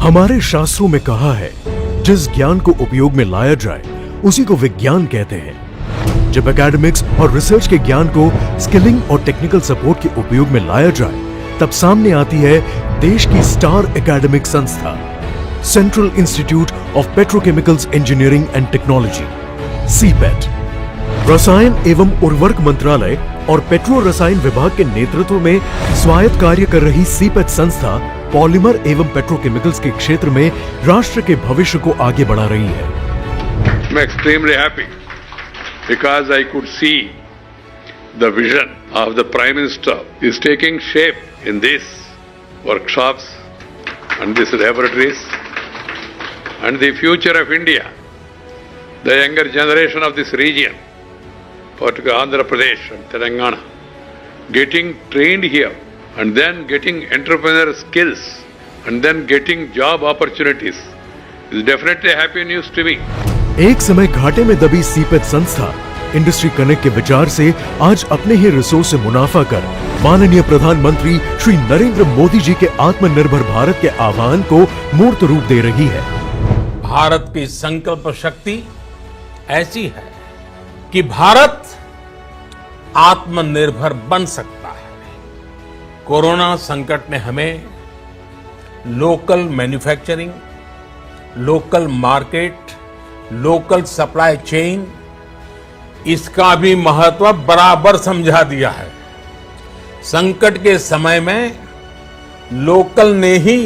हमारे शास्त्रों में कहा है, जिस ज्ञान को उपयोग में लाया जाए उसी को विज्ञान कहते हैं। जब एकेडमिक्स और रिसर्च के ज्ञान को स्किलिंग और टेक्निकल सपोर्ट के उपयोग में लाया जाए, तब सामने आती है देश की स्टार एकेडमिक संस्था central institute of petrochemicals engineering and technology, CIPET. रसायन एवं उर्वरक मंत्रालय और पेट्रो रसायन विभाग के नेतृत्व में स्वायत्त कार्य कर रही सीपेट संस्था पॉलीमर एवं पेट्रोकेमिकल्स के क्षेत्र में राष्ट्र के भविष्य को आगे बढ़ा रही है। I'm extremely happy because I could see the vision of the Prime Minister is taking shape in these workshops and these laboratories, and the future of India, the younger generation of this region, particularly Andhra Pradesh and Telangana, getting trained here and then getting entrepreneurial skills and then getting job opportunities is definitely happy news to me. एक समय घाटे में दबी CIPET संस्था industry connect के विचार से आज अपने ही रिसोर्स से मुनाफा कर माननीय प्रधानमंत्री श्री नरेंद्र मोदी जी के आत्मनिर्भर भारत के आह्वान को मूर्त रूप दे रही है। भारत की संकल्प शक्ति ऐसी है कि भारत आत्मनिर्भर बन सकता है। कोरोना संकट ने हमें local manufacturing, local market, local supply chain, इसका भी महत्व बराबर समझा दिया है। संकट के समय में लोकल ने ही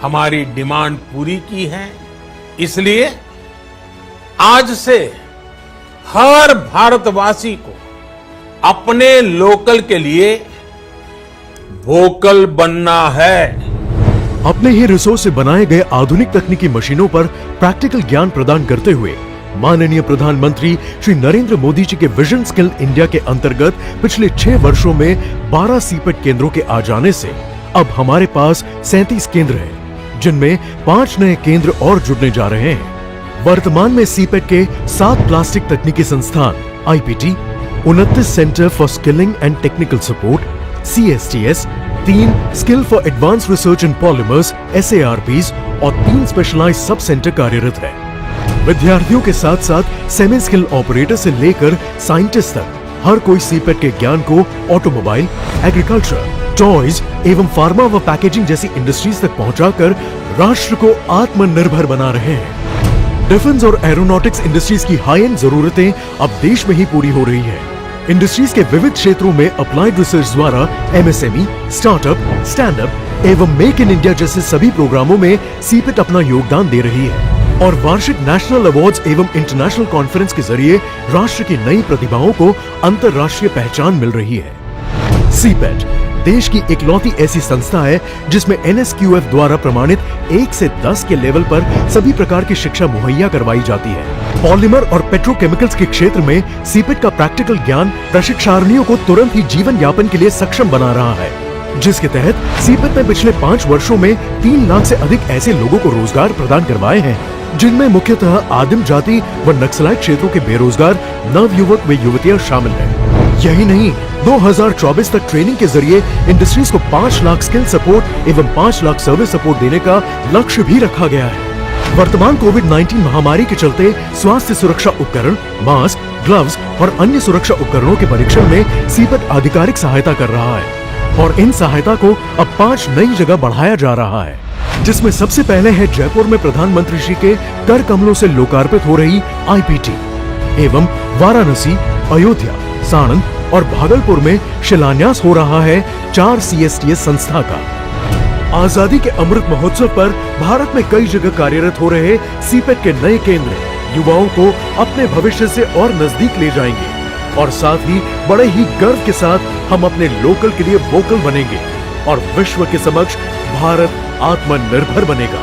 हमारी डिमांड पूरी की है। इसलिए आज से हर भारतवासी को अपने लोकल के लिए वोकल बनना है। अपने ही रिसोर्स से बनाए गए आधुनिक तकनीकी मशीनों पर प्रैक्टिकल ज्ञान प्रदान करते हुए माननीय प्रधानमंत्री श्री नरेंद्र मोदी जी के विजन स्किल इंडिया के अंतर्गत पिछले 6 वर्षों में 12 सीपेट केंद्रों के आ जाने से अब हमारे पास 37 केंद्र हैं, जिनमें 5 नए केंद्र और जुड़ने जा रहे हैं। वर्तमान में सीपेट के 7 प्लास्टिक तकनीकी संस्थान IPT, 29 centre for skilling and technical support CSTS, 3 skill for advance research in polymers SARPs और 3 स्पेशलाइज्ड सब सेंटर कार्यरत है। विद्यार्थियों के साथ साथ सेमी स्किल ऑपरेटर से लेकर साइंटिस्ट तक हर कोई सीपेट के ज्ञान को ऑटोमोबाइल, एग्रीकल्चर, टॉयज एवं फार्मा व पैकेजिंग जैसी इंडस्ट्रीज तक पहुंचाकर राष्ट्र को आत्मनिर्भर बना रहे हैं। डिफेंस और एरोनॉटिक्स इंडस्ट्रीज की हाई एंड जरूरतें अब देश में ही पूरी हो रही है। इंडस्ट्रीज के विविध क्षेत्रों में अप्लाइड रिसर्च द्वारा MSME, स्टार्टअप, स्टैंड-अप एवं मेक इन इंडिया जैसे सभी प्रोग्रामों में सीपेट अपना योगदान दे रही है और वार्षिक नेशनल अवार्ड्स एवं इंटरनेशनल कॉन्फ्रेंस के जरिए राष्ट्र की नई प्रतिभाओं को अंतर्राष्ट्रीय पहचान मिल रही है। सीपेट देश की इकलौती ऐसी संस्था है जिसमें NSQF द्वारा प्रमाणित 1 से 10 के लेवल पर सभी प्रकार की शिक्षा मुहैया करवाई जाती है। पॉलीमर और पेट्रोकेमिकल्स के क्षेत्र में सीपेट का प्रैक्टिकल ज्ञान प्रशिक्षार्थियों को तुरंत ही जीवन यापन के लिए सक्षम बना रहा है, जिसके तहत सीपेट ने पिछले 5 वर्षों में 3 लाख से अधिक ऐसे लोगों को रोजगार प्रदान करवाए हैं, जिनमें मुख्यतः आदिम जाति व नक्सलाइट क्षेत्रों के बेरोजगार नवयुवक व युवतियां शामिल हैं। यही नहीं, 2024 तक ट्रेनिंग के जरिए इंडस्ट्रीज को 5 लाख स्किल सपोर्ट एवं 5 लाख सर्विस सपोर्ट देने का लक्ष्य भी रखा गया है। वर्तमान कोविड-19 महामारी के चलते स्वास्थ्य सुरक्षा उपकरण, मास्क, ग्लव्स और अन्य सुरक्षा उपकरणों के परीक्षण में सीपेट आधिकारिक सहायता कर रहा है और इन सहायता को अब 5 नई जगह बढ़ाया जा रहा है, जिसमें सबसे पहले है जयपुर में प्रधानमंत्री श्री के कर कमलों से लोकार्पित हो रही IPT एवं वाराणसी, अयोध्या, साणंद और भागलपुर में शिलान्यास हो रहा है 4 CSTS संस्था का। आजादी के अमृत महोत्सव पर भारत में कई जगह कार्यरत हो रहे सीपेट के नए केंद्र युवाओं को अपने भविष्य से और नजदीक ले जाएंगे और साथ ही बड़े ही गर्व के साथ हम अपने लोकल के लिए वोकल बनेंगे और विश्व के समक्ष भारत आत्मनिर्भर बनेगा।